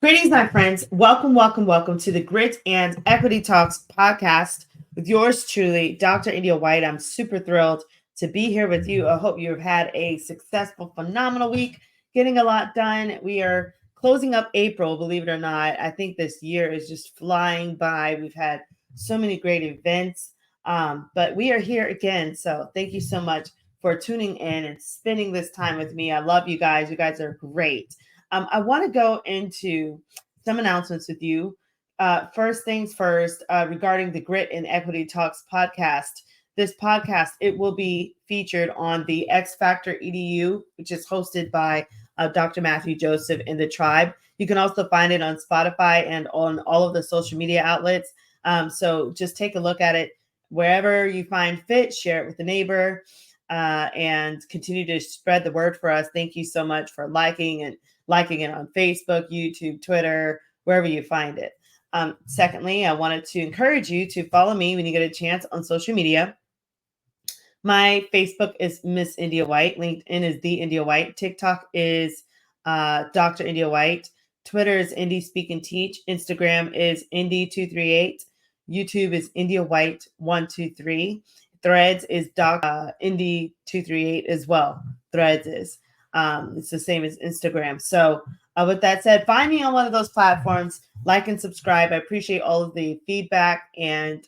Greetings, my friends. Welcome, welcome, welcome to the Grit and Equity Talks podcast with yours truly, Dr. India White. I'm super thrilled to be here with you. I hope you've had a successful, phenomenal week, getting a lot done. We are closing up April, believe it or not. I think this year is just flying by. We've had so many great events, but we are here again. So thank you so much for tuning in and spending this time with me. I love you guys. You guys are great. I want to go into some announcements with you. First things first, regarding the Grit and Equity Talks podcast. This podcast, it will be featured on the X Factor EDU, which is hosted by Dr. Matthew Joseph in the Tribe. You can also find it on Spotify and on all of the social media outlets. So just take a look at it wherever you find fit, share it with a neighbor, and continue to spread the word for us. Thank you so much for liking it on Facebook, YouTube, Twitter, wherever you find it. Secondly, I wanted to encourage you to follow me when you get a chance on social media. My Facebook is Miss India White. LinkedIn is The India White. TikTok is Dr. India White. Twitter is Indie Speak and Teach. Instagram is Indie238. YouTube is India White 123. Threads is Indie238 as well. Threads is. It's the same as Instagram. So with that said, find me on one of those platforms, like and subscribe. I appreciate all of the feedback and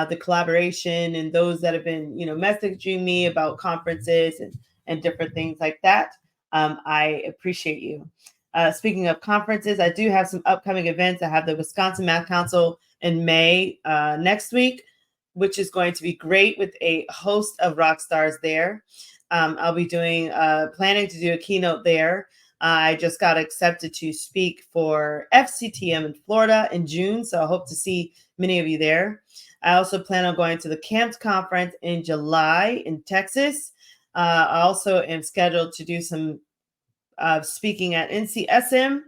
the collaboration and those that have been, messaging me about conferences and different things like that. I appreciate you. Speaking of conferences, I do have some upcoming events. I have the Wisconsin Math Council in May next week, which is going to be great with a host of rock stars there. I'll be planning to do a keynote there. I just got accepted to speak for FCTM in Florida in June, so I hope to see many of you there. I also plan on going to the CAMPS conference in July in Texas. I also am scheduled to do some speaking at NCSM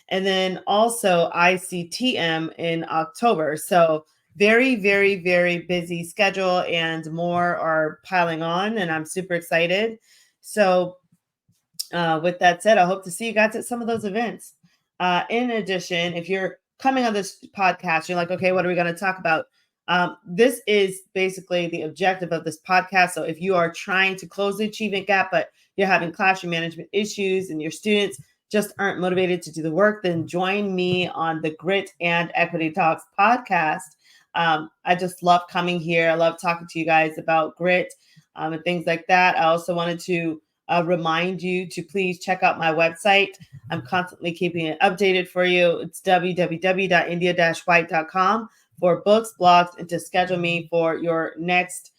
and then also ICTM in October. So very, very, very busy schedule, and more are piling on, and I'm super excited. So with that said, I hope to see you guys at some of those events. In addition, if you're coming on this podcast, you're like, okay, what are we going to talk about? This is basically the objective of this podcast. So if you are trying to close the achievement gap, but you're having classroom management issues and your students just aren't motivated to do the work, then join me on the Grit and Equity Talks podcast. I just love coming here. I love talking to you guys about grit and things like that. I also wanted to remind you to please check out my website. I'm constantly keeping it updated for you. It's www.india-white.com for books, blogs, and to schedule me for your next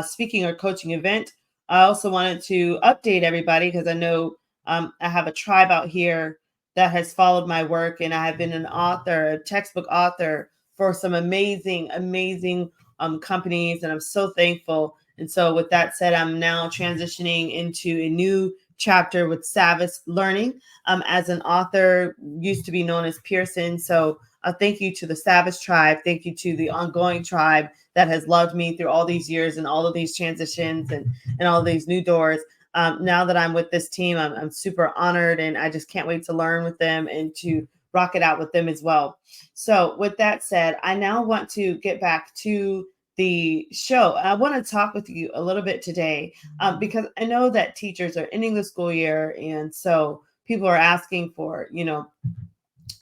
speaking or coaching event. I also wanted to update everybody because I know I have a tribe out here that has followed my work, and I have been an author, a textbook author for some amazing, amazing companies, and I'm so thankful. And so with that said, I'm now transitioning into a new chapter with Savas Learning as an author, used to be known as Pearson. So thank you to the Savas tribe. Thank you to the ongoing tribe that has loved me through all these years and all of these transitions and all of these new doors. Now that I'm with this team, I'm super honored, and I just can't wait to learn with them and to rock it out with them as well. So with that said, I now want to get back to the show. I want to talk with you a little bit today because I know that teachers are ending the school year, and so people are asking for,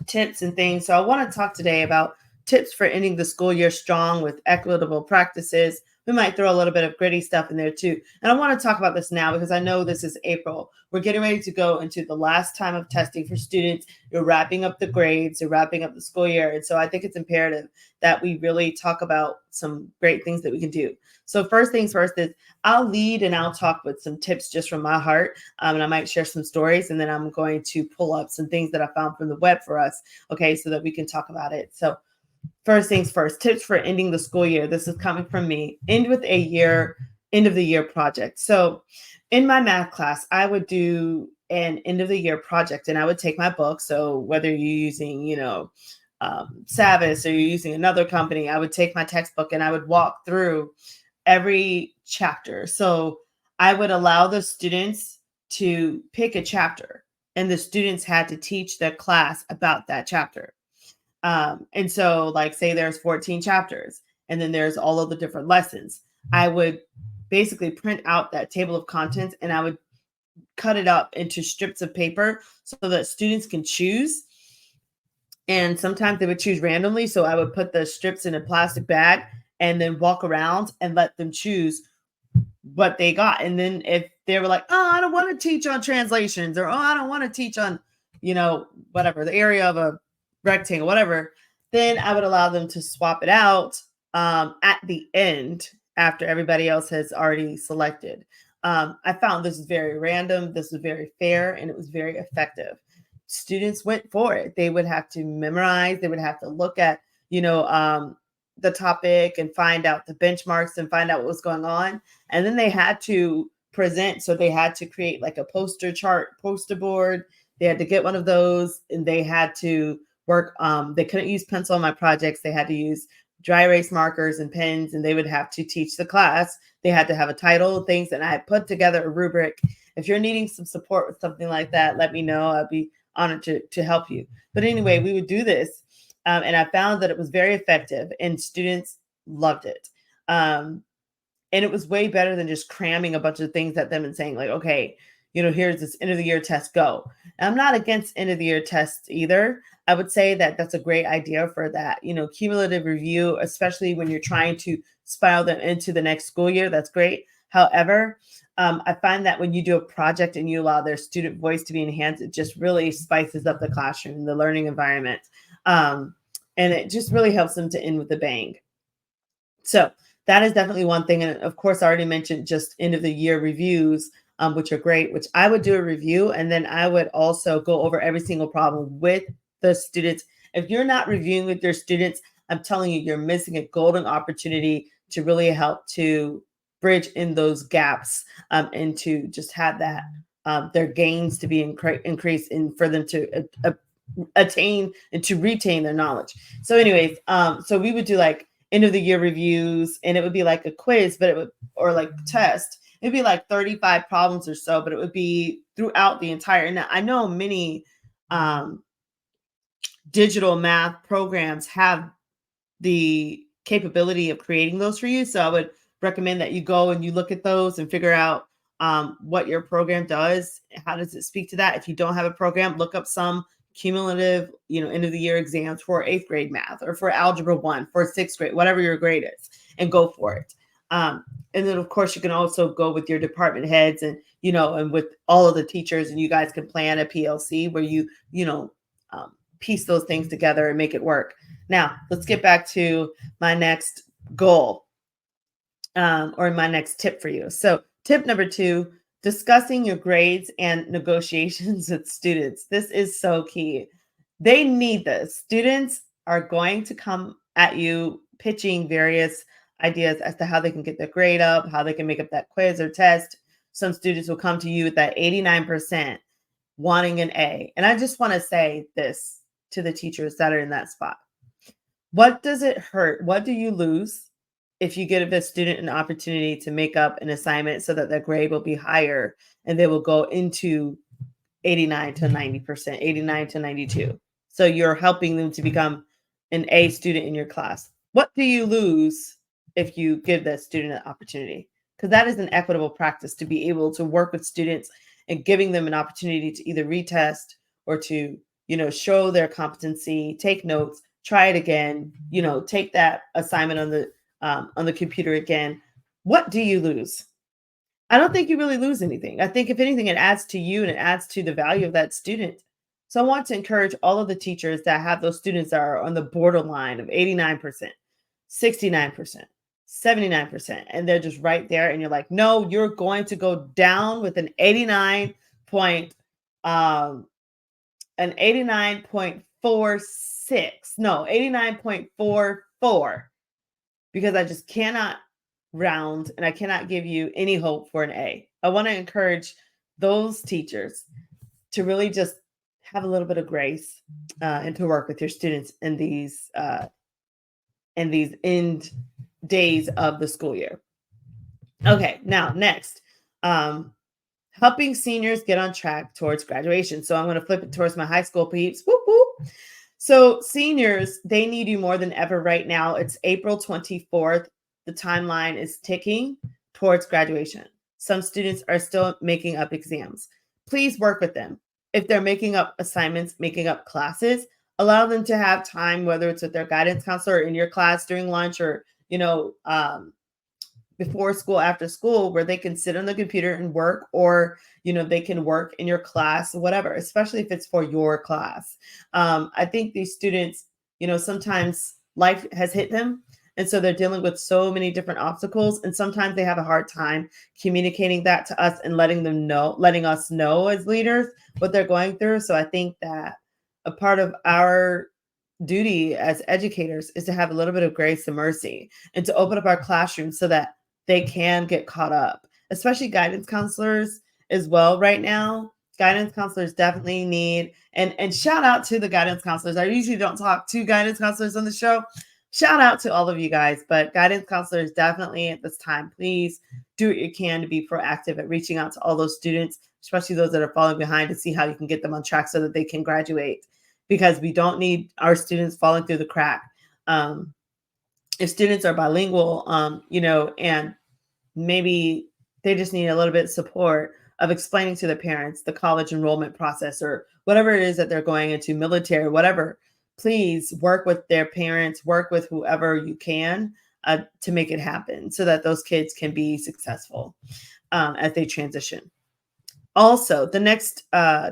tips and things. So I want to talk today about tips for ending the school year strong with equitable practices. We might throw a little bit of gritty stuff in there too. And I want to talk about this now because I know this is April. We're getting ready to go into the last time of testing for students. You're wrapping up the grades, you're wrapping up the school year. And so I think it's imperative that we really talk about some great things that we can do. So first things first is I'll lead and I'll talk with some tips just from my heart. And I might share some stories, and then I'm going to pull up some things that I found from the web for us. Okay, so that we can talk about it. So first things first, tips for ending the school year. This is coming from me. End with a end of the year project. So in my math class, I would do an end of the year project, and I would take my book. So whether you're using, Savas or you're using another company, I would take my textbook and I would walk through every chapter. So I would allow the students to pick a chapter and the students had to teach their class about that chapter. And so, like, say there's 14 chapters, and then there's all of the different lessons. I would basically print out that table of contents, and I would cut it up into strips of paper so that students can choose. And sometimes they would choose randomly. So I would put the strips in a plastic bag and then walk around and let them choose what they got. And then if they were like, oh, I don't want to teach on translations, or oh, I don't want to teach on, whatever, the area of a rectangle, whatever, then I would allow them to swap it out at the end after everybody else has already selected. I found this is very random, this is very fair, and it was very effective. Students went for it. They would have to memorize, they would have to look at, the topic and find out the benchmarks and find out what was going on. And then they had to present. So they had to create like a poster board. They had to get one of those, and they had to work. They couldn't use pencil on my projects. They had to use dry erase markers and pens, and they would have to teach the class. They had to have a title, things, and I had put together a rubric. If you're needing some support with something like that, let me know. I'd be honored to help you. But anyway, we would do this. And I found that it was very effective, and students loved it. And it was way better than just cramming a bunch of things at them and saying like, okay, here's this end of the year test, go. And I'm not against end of the year tests either. I would say that that's a great idea for that, cumulative review, especially when you're trying to spiral them into the next school year. That's great. However, I find that when you do a project and you allow their student voice to be enhanced, it just really spices up the classroom, the learning environment. And it just really helps them to end with a bang. So that is definitely one thing. And of course, I already mentioned just end of the year reviews, which are great, which I would do a review. And then I would also go over every single problem with the students. If you're not reviewing with your students, I'm telling you, you're missing a golden opportunity to really help to bridge in those gaps and to just have that their gains to be increased and for them to attain and to retain their knowledge. So anyways, so we would do like end of the year reviews, and it would be like a quiz, but it would, or like test, it'd be like 35 problems or so, but it would be throughout the entire. Now I know many digital math programs have the capability of creating those for you. So I would recommend that you go and you look at those and figure out what your program does. How does it speak to that? If you don't have a program, look up some cumulative, end of the year exams for 8th grade math or for algebra 1, for 6th grade, whatever your grade is, and go for it. And then of course you can also go with your department heads and, and with all of the teachers, and you guys can plan a PLC where you piece those things together and make it work. Now let's get back to my next goal or my next tip for you. So tip number 2, discussing your grades and negotiations with students. This is so key. They need this. Students are going to come at you pitching various ideas as to how they can get their grade up, how they can make up that quiz or test. Some students will come to you with that 89% wanting an A. And I just want to say this to the teachers that are in that spot. What does it hurt? What do you lose if you give a student an opportunity to make up an assignment so that their grade will be higher and they will go into 89 to 90%, 89 to 92? So you're helping them to become an A student in your class. What do you lose if you give that student an opportunity? Because that is an equitable practice to be able to work with students and giving them an opportunity to either retest or to, show their competency, take notes, try it again, take that assignment on the computer again. What do you lose? I don't think you really lose anything. I think if anything, it adds to you and it adds to the value of that student. So I want to encourage all of the teachers that have those students that are on the borderline of 89%, 69%, 79%, and they're just right there. And you're like, no, you're going to go down with an 89.46. No, 89.44. Because I just cannot round and I cannot give you any hope for an A. I want to encourage those teachers to really just have a little bit of grace and to work with your students in these end days of the school year. Okay, now next, helping seniors get on track towards graduation. So I'm going to flip it towards my high school peeps. Whoop, whoop. So seniors, they need you more than ever right now. It's April 24th. The timeline is ticking towards graduation. Some students are still making up exams. Please work with them. If they're making up assignments, making up classes, allow them to have time, whether it's with their guidance counselor in your class during lunch or, before school, after school, where they can sit on the computer and work, or they can work in your class, whatever, especially if it's for your class. I think these students, sometimes life has hit them, and so they're dealing with so many different obstacles, and sometimes they have a hard time communicating that to us and letting us know as leaders what they're going through. So I think that a part of our duty as educators is to have a little bit of grace and mercy, and to open up our classrooms so that they can get caught up, especially guidance counselors as well right now. Guidance counselors definitely need, and shout out to the guidance counselors. I usually don't talk to guidance counselors on the show. Shout out to all of you guys, but guidance counselors definitely at this time, please do what you can to be proactive at reaching out to all those students, especially those that are falling behind, to see how you can get them on track so that they can graduate, because we don't need our students falling through the crack. If students are bilingual, and maybe they just need a little bit of support of explaining to their parents the college enrollment process or whatever it is that they're going into, military, whatever, please work with their parents, work with whoever you can to make it happen so that those kids can be successful as they transition. Also, the next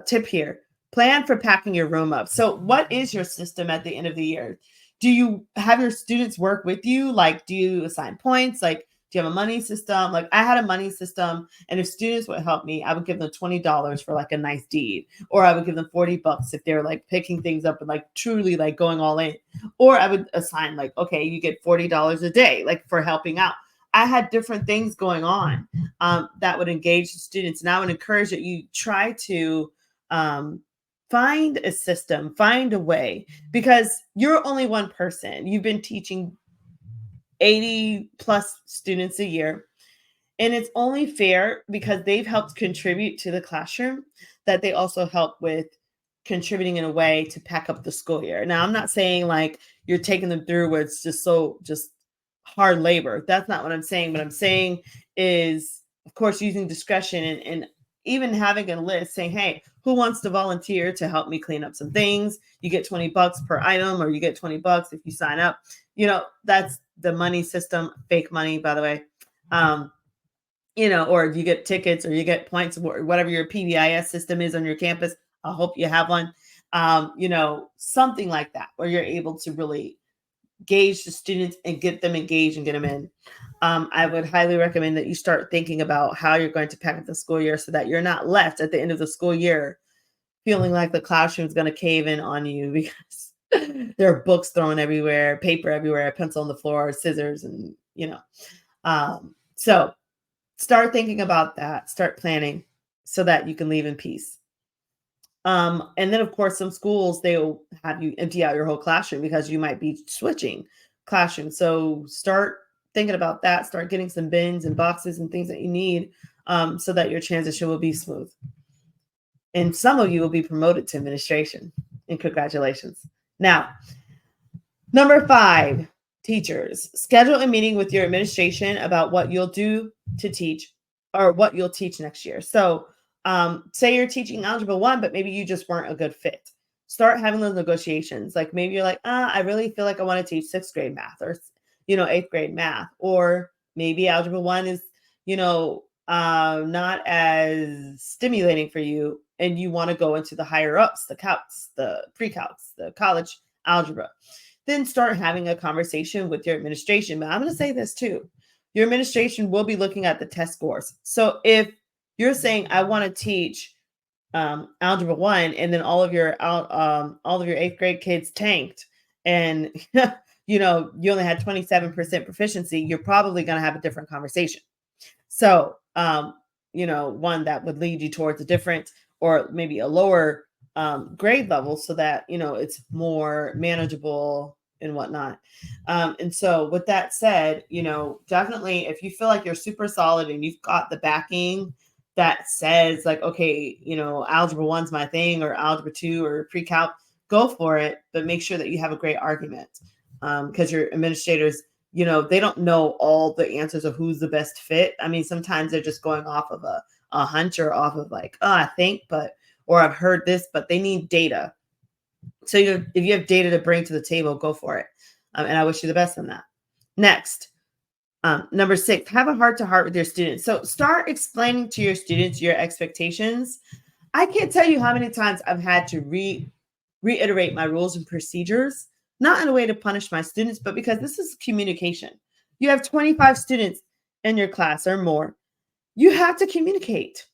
tip here, plan for packing your room up. So what is your system at the end of the year? Do you have your students work with you? Like, do you assign points? Like, do you have a money system? Like, I had a money system, and if students would help me, I would give them $20 for like a nice deed, or I would give them $40 if they're like picking things up and like truly like going all in, or I would assign like, okay, you get $40 a day, like for helping out. I had different things going on that would engage the students, and I would encourage that you try to find a system, find a way, because you're only one person. You've been teaching 80 plus students a year. And it's only fair, because they've helped contribute to the classroom, that they also help with contributing in a way to pack up the school year. Now, I'm not saying like you're taking them through where it's just hard labor. That's not what I'm saying. What I'm saying is, of course, using discretion, and even having a list saying, hey, who wants to volunteer to help me clean up some things? You get $20 per item, or you get $20 if you sign up. That's the money system, fake money, by the way. Or you get tickets, or you get points, or whatever your PBIS system is on your campus. I hope you have one. Something like that, where you're able to really gauge the students and get them engaged and get them in. I would highly recommend that you start thinking about how you're going to pack up the school year, so that you're not left at the end of the school year feeling like the classroom is going to cave in on you, because there are books thrown everywhere, paper everywhere, pencil on the floor, scissors, and so start thinking about that, start planning so that you can leave in peace. And then, of course, some schools, they'll have you empty out your whole classroom because you might be switching classrooms. So start thinking about that. Start getting some bins and boxes and things that you need so that your transition will be smooth. And some of you will be promoted to administration. And congratulations. Now, number 5, teachers. Schedule a meeting with your administration about what you'll do to teach, or what you'll teach next year. So say you're teaching Algebra 1, but maybe you just weren't a good fit. Start having those negotiations. Like, maybe you're like, I really feel like I want to teach 6th grade math, or 8th grade math. Or maybe Algebra 1 is, not as stimulating for you, and you want to go into the higher ups, the calcs, the pre-calcs, the college algebra. Then start having a conversation with your administration. But I'm going to say this too. Your administration will be looking at the test scores. So if you're saying, I want to teach Algebra 1, and then all of your 8th grade kids tanked, and you only had 27% proficiency, you're probably going to have a different conversation. So, one that would lead you towards a different, or maybe a lower grade level, so that, it's more manageable and whatnot. And so with that said, definitely, if you feel like you're super solid and you've got the backing that says like, okay, algebra one's my thing, or algebra two, or pre-calc, go for it, but make sure that you have a great argument. Because your administrators, they don't know all the answers of who's the best fit. I mean, sometimes they're just going off of a hunch, or off of like, oh, I think, or I've heard this, but they need data. So if you have data to bring to the table, go for it. And I wish you the best on that. Next, number 6, have a heart-to-heart with your students. So start explaining to your students your expectations. I can't tell you how many times I've had to reiterate my rules and procedures, not in a way to punish my students, but because this is communication. You have 25 students in your class or more. You have to communicate.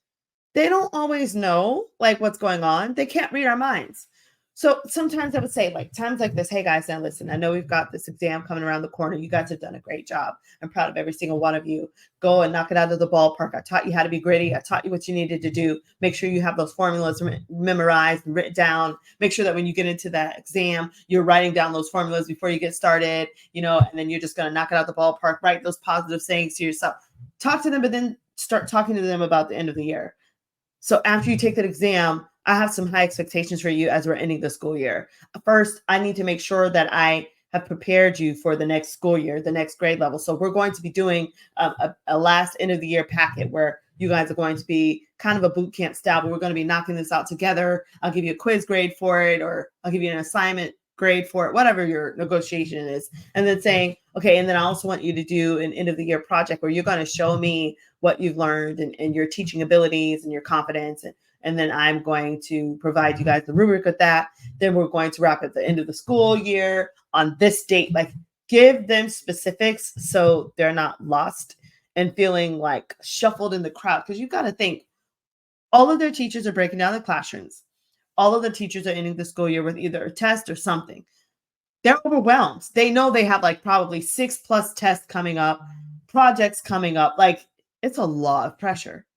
They don't always know like what's going on. They can't read our minds. So sometimes I would say, like, times like this, hey guys, now listen, I know we've got this exam coming around the corner. You guys have done a great job. I'm proud of every single one of you. Go and knock it out of the ballpark. I taught you how to be gritty. I taught you what you needed to do. Make sure you have those formulas memorized and written down. Make sure that when you get into that exam, you're writing down those formulas before you get started, and then you're just going to knock it out the ballpark. Write those positive sayings to yourself. Talk to them, but then start talking to them about the end of the year. So after you take that exam, I have some high expectations for you as we're ending the school year. First, I need to make sure that I have prepared you for the next school year, the next grade level. So we're going to be doing a last end of the year packet where you guys are going to be kind of a boot camp style, but we're going to be knocking this out together. I'll give you a quiz grade for it, or I'll give you an assignment grade for it, whatever your negotiation is. And then saying, okay, and then I also want you to do an end of the year project where you're going to show me what you've learned and your teaching abilities and your confidence. And then I'm going to provide you guys the rubric of that. Then we're going to wrap at the end of the school year on this date. Like, give them specifics so they're not lost and feeling like shuffled in the crowd. Because you've got to think, all of their teachers are breaking down the classrooms. All of the teachers are ending the school year with either a test or something. They're overwhelmed. They know they have like probably 6+ tests coming up, projects coming up. Like, it's a lot of pressure.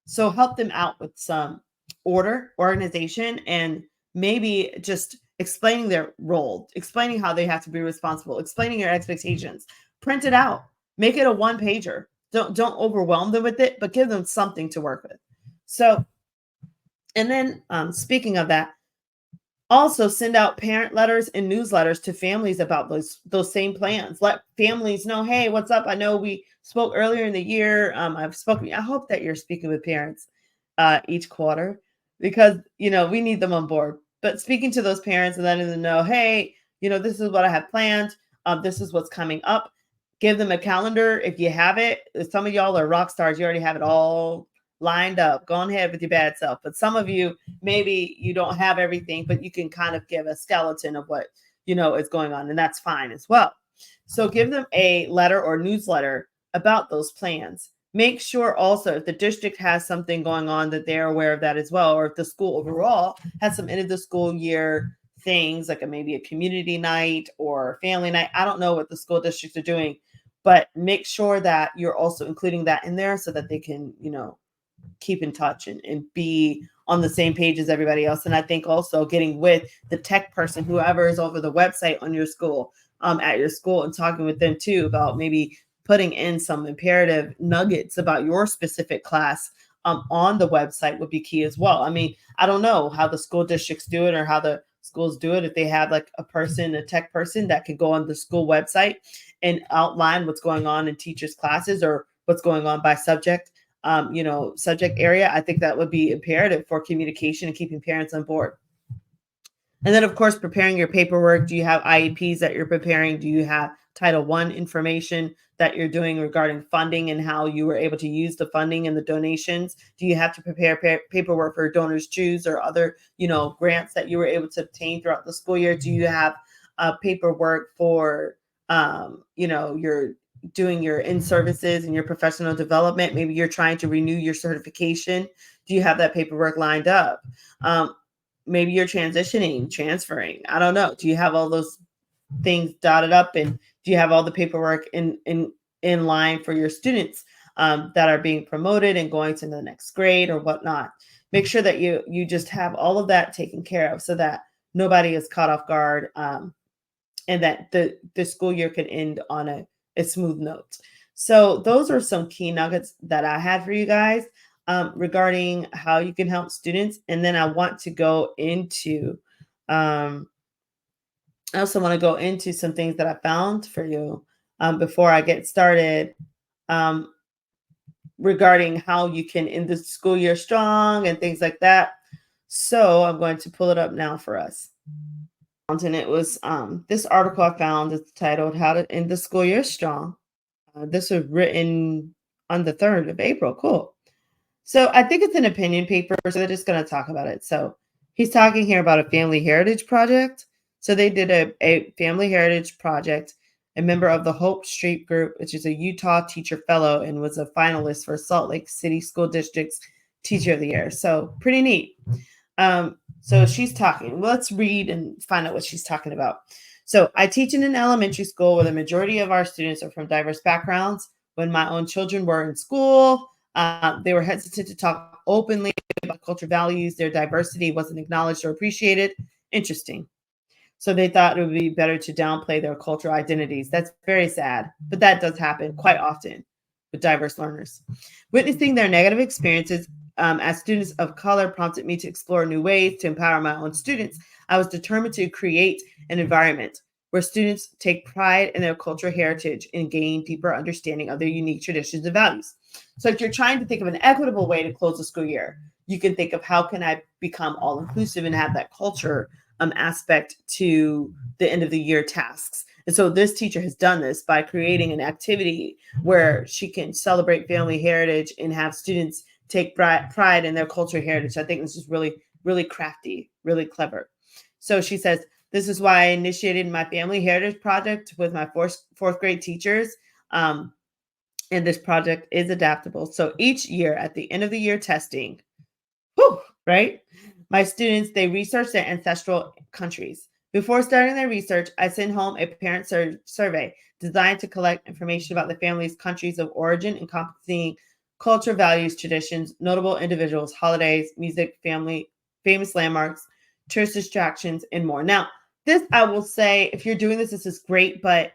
So help them out with some organization, and maybe just explaining their role, explaining how they have to be responsible, explaining your expectations. Print it out. Make it a one-pager. Don't overwhelm them with it, but give them something to work with. So, and then speaking of that, also send out parent letters and newsletters to families about those same plans. Let families know, hey, what's up? I know we spoke earlier in the year. I hope that you're speaking with parents each quarter, because we need them on board. But speaking to those parents and letting them know, hey, this is what I have planned. This is what's coming up. Give them a calendar if you have it. Some of y'all are rock stars. You already have it all lined up. Go ahead with your bad self. But some of you, maybe you don't have everything, but you can kind of give a skeleton of what is going on, and that's fine as well. So give them a letter or newsletter about those plans. Make sure also if the district has something going on that they're aware of that as well, or if the school overall has some end of the school year things like maybe a community night or family night. I don't know what the school districts are doing, but make sure that you're also including that in there so that they can, keep in touch and be on the same page as everybody else. And I think also getting with the tech person, whoever is over the website on your school, at your school, and talking with them too about maybe putting in some imperative nuggets about your specific class on the website would be key as well. I mean, I don't know how the school districts do it or how the schools do it. If they have like a tech person that could go on the school website and outline what's going on in teachers' classes or what's going on by subject, subject area, I think that would be imperative for communication and keeping parents on board. And then, of course, preparing your paperwork. Do you have IEPs that you're preparing? Do you have Title I information that you're doing regarding funding and how you were able to use the funding and the donations? Do you have to prepare paperwork for Donors Choose or other, grants that you were able to obtain throughout the school year? Do you have paperwork for, you're doing your in-services and your professional development? Maybe you're trying to renew your certification. Do you have that paperwork lined up? Maybe you're transferring. I don't know. Do you have all those things dotted up, and do you have all the paperwork in line for your students that are being promoted and going to the next grade or whatnot? Make sure that you just have all of that taken care of so that nobody is caught off guard, and that the school year can end on a smooth note. So those are some key nuggets that I had for you guys. regarding how you can help students. And then I want to go into, I also want to go into some things that I found for you before I get started, um, regarding how you can end the school year strong and things like that. So I'm going to pull it up now for us. And it was this article I found is titled "How to End the School Year Strong." This was written on the 3rd of April. Cool. So I think it's an opinion paper, so they're just going to talk about it. So he's talking here about a family heritage project. So they did a family heritage project. A member of the Hope Street Group, which is a Utah Teacher Fellow, and was a finalist for Salt Lake City School District's Teacher of the Year. So pretty neat. So she's talking. Let's read and find out what she's talking about. So I teach in an elementary school where the majority of our students are from diverse backgrounds. When my own children were in school, they were hesitant to talk openly about cultural values. Their diversity wasn't acknowledged or appreciated. Interesting. So they thought it would be better to downplay their cultural identities. That's very sad, but that does happen quite often with diverse learners. Witnessing their negative experiences as students of color prompted me to explore new ways to empower my own students. I was determined to create an environment where students take pride in their cultural heritage and gain deeper understanding of their unique traditions and values. So if you're trying to think of an equitable way to close the school year, you can think of how can I become all inclusive and have that culture aspect to the end of the year tasks. And so this teacher has done this by creating an activity where she can celebrate family heritage and have students take pride in their cultural heritage. I think this is really, really crafty, really clever. So she says, this is why I initiated my family heritage project with my fourth grade teachers. And this project is adaptable. So each year at the end of the year testing, right? My students, they research their ancestral countries. Before starting their research, I send home a parent survey designed to collect information about the family's countries of origin, encompassing culture, values, traditions, notable individuals, holidays, music, family, famous landmarks, tourist attractions, and more. Now, this, I will say, if you're doing this, this is great, but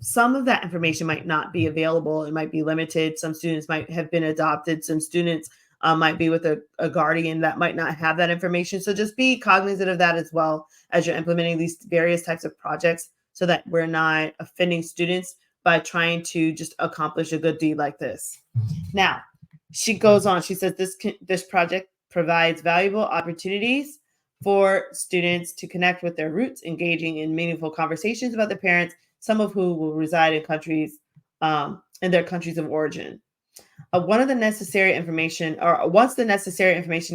some of that information might not be available. It might be limited. Some students might have been adopted. Some students might be with a guardian that might not have that information. So just be cognizant of that as well as you're implementing these various types of projects so that we're not offending students by trying to just accomplish a good deed like this. Now, she goes on. She says this project provides valuable opportunities for students to connect with their roots, engaging in meaningful conversations about their parents, some of who will reside in countries in their countries of origin. Once the necessary information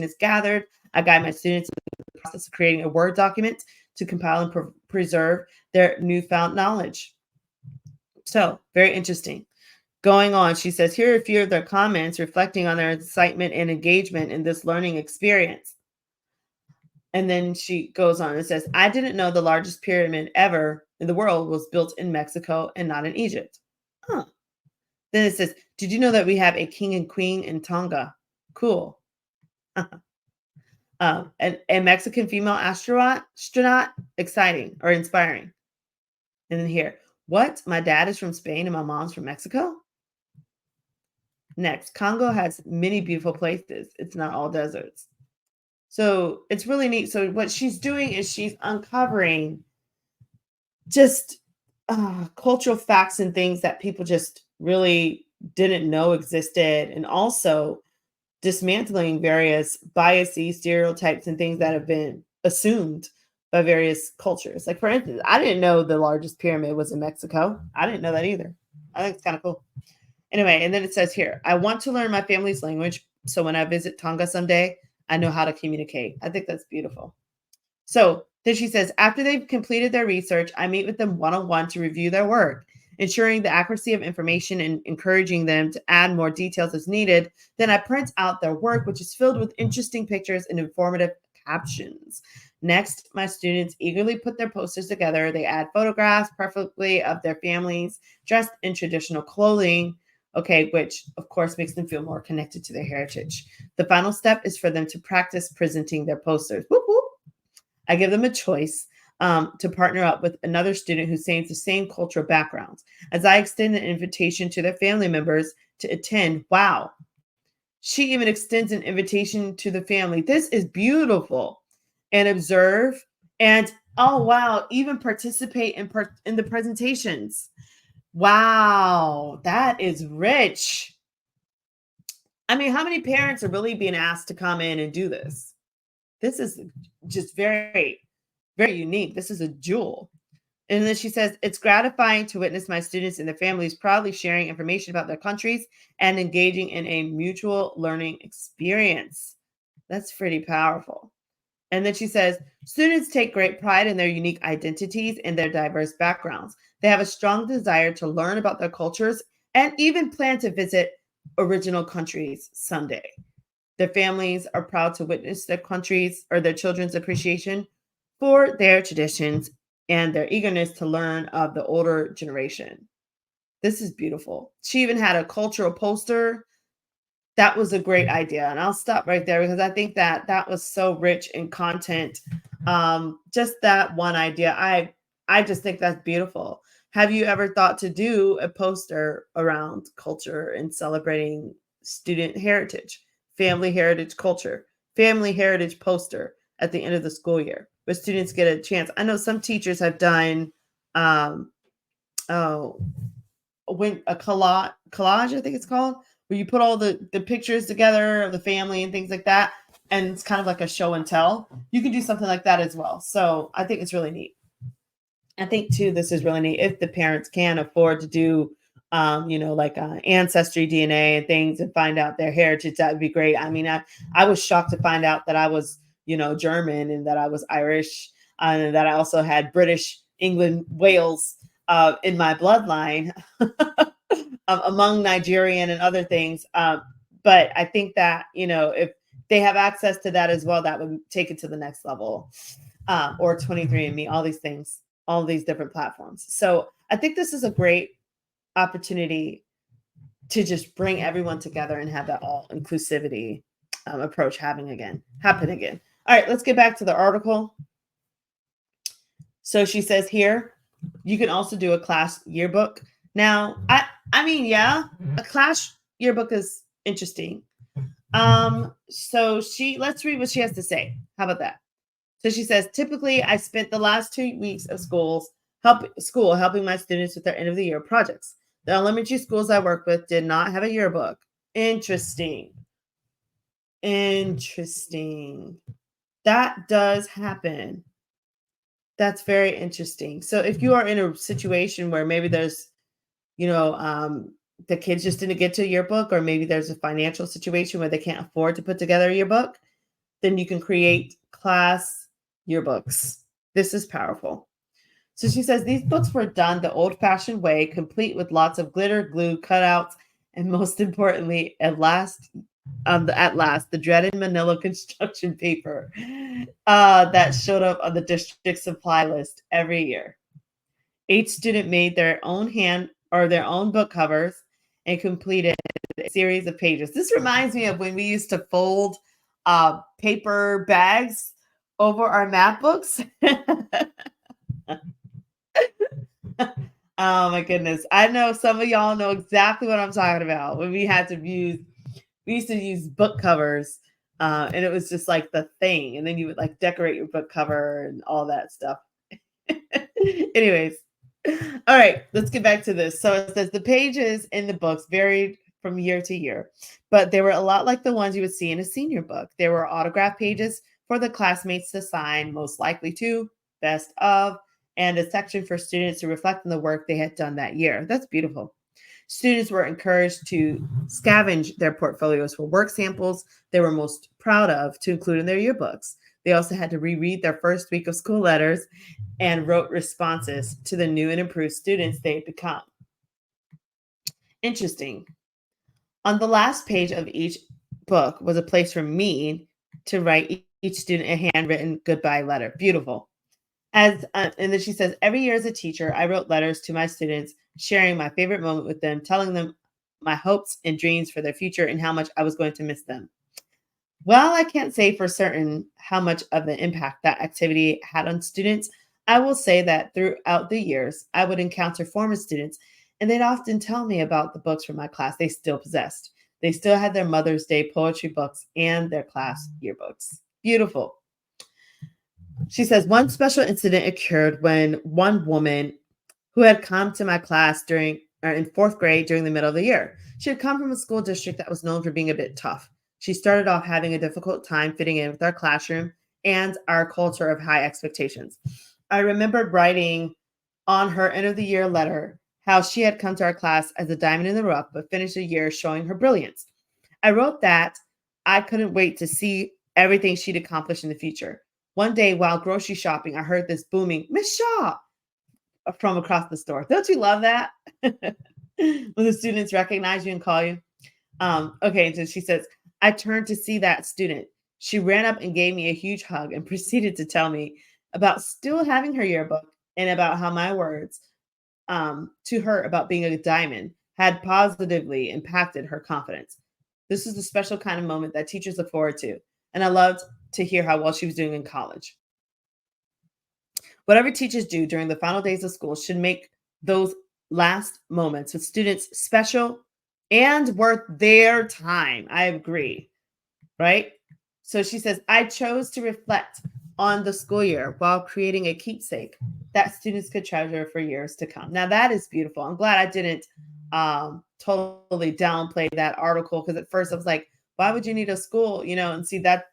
is gathered, I guide my students in the process of creating a Word document to compile and preserve their newfound knowledge. So, very interesting. Going on, she says, here are a few of their comments reflecting on their excitement and engagement in this learning experience. And then she goes on and says, I didn't know the largest pyramid ever in the world was built in Mexico and not in Egypt. Huh. Then it says, did you know that we have a king and queen in Tonga? Cool. A Mexican female astronaut, exciting or inspiring. And then here, what? My dad is from Spain and my mom's from Mexico? Next, Congo has many beautiful places. It's not all deserts. So it's really neat. So what she's doing is she's uncovering just cultural facts and things that people just really didn't know existed, and also dismantling various biases, stereotypes, and things that have been assumed by various cultures. Like, for instance, I didn't know the largest pyramid was in Mexico. I didn't know that either. I think it's kind of cool. Anyway, and then it says here, I want to learn my family's language, so when I visit Tonga someday, I know how to communicate. I think that's beautiful. So then she says, after they've completed their research, I meet with them one-on-one to review their work, ensuring the accuracy of information and encouraging them to add more details as needed. Then I print out their work, which is filled with interesting pictures and informative captions. Next, my students eagerly put their posters together. They add photographs, preferably of their families dressed in traditional clothing, which of course makes them feel more connected to their heritage. The final step is for them to practice presenting their posters. Whoop, whoop. I give them a choice to partner up with another student who shares the same cultural backgrounds. As I extend an invitation to their family members to attend, wow, She even extends an invitation to the family. This is beautiful. And observe and oh wow, even participate in the presentations. Wow, that is rich. I mean, how many parents are really being asked to come in and do this? This is just very, very unique. This is a jewel. And then she says, it's gratifying to witness my students and their families proudly sharing information about their countries and engaging in a mutual learning experience. That's pretty powerful. And then she says, students take great pride in their unique identities and their diverse backgrounds. They have a strong desire to learn about their cultures and even plan to visit original countries someday. Their families are proud to witness their countries or their children's appreciation for their traditions and their eagerness to learn of the older generation. This is beautiful. She even had a cultural poster. That was a great idea. And I'll stop right there because I think that that was so rich in content. Just that one idea. I just think that's beautiful. Have you ever thought to do a poster around culture and celebrating student heritage, family heritage culture, family heritage poster at the end of the school year where students get a chance? I know some teachers have done um, oh, when a collage, I think it's called, where you put all the pictures together of the family and things like that, and it's kind of like a show and tell. You can do something like that as well. So I think it's really neat. I think too, this is really neat if the parents can afford to do, like ancestry DNA and things and find out their heritage. That would be great. I mean, I was shocked to find out that I was, German and that I was Irish and that I also had British, England, Wales in my bloodline among Nigerian and other things. But I think that, if they have access to that as well, that would take it to the next level. Or 23andMe, all these things, all these different platforms. So I think this is a great opportunity to just bring everyone together and have that all inclusivity approach happen again. All right, let's get back to the article. So she says here, you can also do a class yearbook. Now, I mean, yeah, a class yearbook is interesting. So let's read what she has to say. How about that? So she says, typically, I spent the last 2 weeks of school helping my students with their end of the year projects. The elementary schools I work with did not have a yearbook. Interesting. That does happen. That's very interesting. So if you are in a situation where maybe there's, the kids just didn't get to a yearbook, or maybe there's a financial situation where they can't afford to put together a yearbook, then you can create class yearbooks. This is powerful. So she says these books were done the old-fashioned way, complete with lots of glitter, glue, cutouts, and most importantly, at last, the dreaded manila construction paper that showed up on the district supply list every year. Each student made their own book covers and completed a series of pages. This reminds me of when we used to fold paper bags over our math books. Oh my goodness. I know some of y'all know exactly what I'm talking about. When we used to use book covers, and it was just like the thing. And then you would like decorate your book cover and all that stuff. Anyways. All right, let's get back to this. So it says the pages in the books varied from year to year, but they were a lot like the ones you would see in a senior book. There were autograph pages for the classmates to sign, most likely to, best of, and a section for students to reflect on the work they had done that year. That's beautiful. Students were encouraged to scavenge their portfolios for work samples they were most proud of to include in their yearbooks. They also had to reread their first week of school letters and wrote responses to the new and improved students they had become. Interesting. On the last page of each book was a place for me to write each student a handwritten goodbye letter. Beautiful. And then she says, every year as a teacher, I wrote letters to my students, sharing my favorite moment with them, telling them my hopes and dreams for their future and how much I was going to miss them. While I can't say for certain how much of an impact that activity had on students, I will say that throughout the years, I would encounter former students, and they'd often tell me about the books from my class they still possessed. They still had their Mother's Day poetry books and their class yearbooks. Beautiful. She says, one special incident occurred when one woman who had come to my class in fourth grade during the middle of the year. She had come from a school district that was known for being a bit tough. She started off having a difficult time fitting in with our classroom and our culture of high expectations. I remembered writing on her end of the year letter how she had come to our class as a diamond in the rough, but finished the year showing her brilliance. I wrote that I couldn't wait to see everything she'd accomplish in the future. One day while grocery shopping, I heard this booming, Miss Shaw, from across the store. Don't you love that? When the students recognize you and call you. Okay, so she says, I turned to see that student. She ran up and gave me a huge hug and proceeded to tell me about still having her yearbook and about how my words to her about being a diamond had positively impacted her confidence. This is the special kind of moment that teachers look forward to. And I loved to hear how well she was doing in college. Whatever teachers do during the final days of school should make those last moments with students special and worth their time. I agree, right? So she says, I chose to reflect on the school year while creating a keepsake that students could treasure for years to come. Now that is beautiful. I'm glad I didn't totally downplay that article, because at first I was like, why would you need a school? And see that,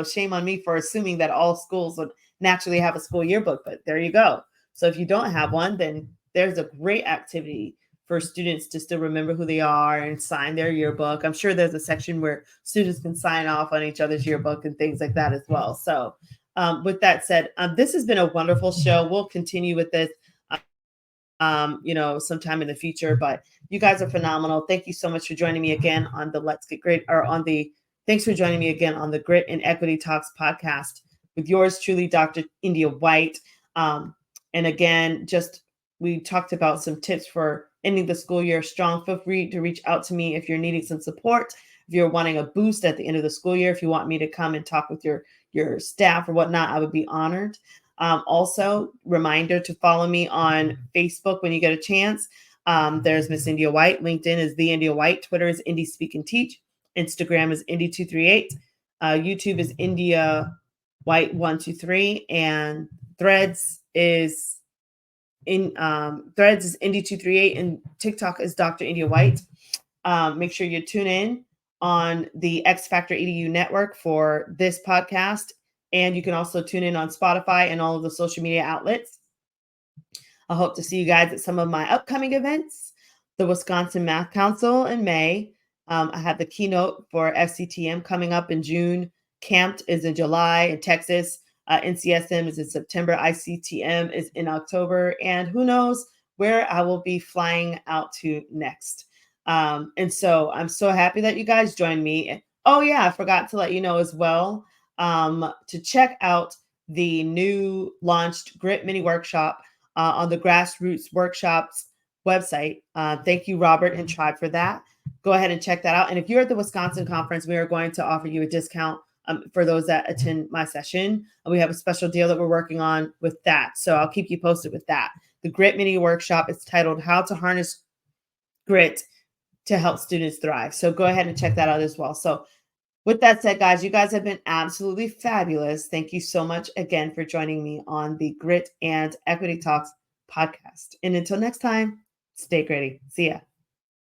shame on me for assuming that all schools would naturally have a school yearbook, but there you go. So if you don't have one, then there's a great activity for students to still remember who they are and sign their yearbook. I'm sure there's a section where students can sign off on each other's yearbook and things like that as well. So with that said, this has been a wonderful show. We'll continue with this, sometime in the future, but you guys are phenomenal. Thank you so much for joining me again on the thanks for joining me again on the Grit and Equity Talks podcast with yours truly, Dr. India White. And again, we talked about some tips for ending the school year strong. Feel free to reach out to me if you're needing some support, if you're wanting a boost at the end of the school year, if you want me to come and talk with your staff or whatnot, I would be honored. Also, reminder to follow me on Facebook when you get a chance. There's Miss India White. LinkedIn is The India White. Twitter is Indie Speak and Teach. Instagram is Indie238. YouTube is India White 123, and Threads is Indie238, and TikTok is Dr. India White. Make sure you tune in on the X Factor EDU network for this podcast, and you can also tune in on Spotify and all of the social media outlets. I hope to see you guys at some of my upcoming events. The Wisconsin Math Council in May. I have the keynote for FCTM coming up in June. CAMPT is in July in Texas. NCSM is in September. ICTM is in October. And who knows where I will be flying out to next. And so I'm so happy that you guys joined me. Oh, yeah, I forgot to let you know as well to check out the new launched Grit Mini Workshop on the Grassroots Workshops website. Thank you, Robert and Tribe, for that. Go ahead and check that out. And if you're at the Wisconsin conference, we are going to offer you a discount for those that attend my session. We have a special deal that we're working on with that. So I'll keep you posted with that. The Grit Mini Workshop is titled How to Harness Grit to Help Students Thrive. So go ahead and check that out as well. So with that said, guys, you guys have been absolutely fabulous. Thank you so much again for joining me on the Grit and Equity Talks podcast. And until next time, stay gritty. See ya.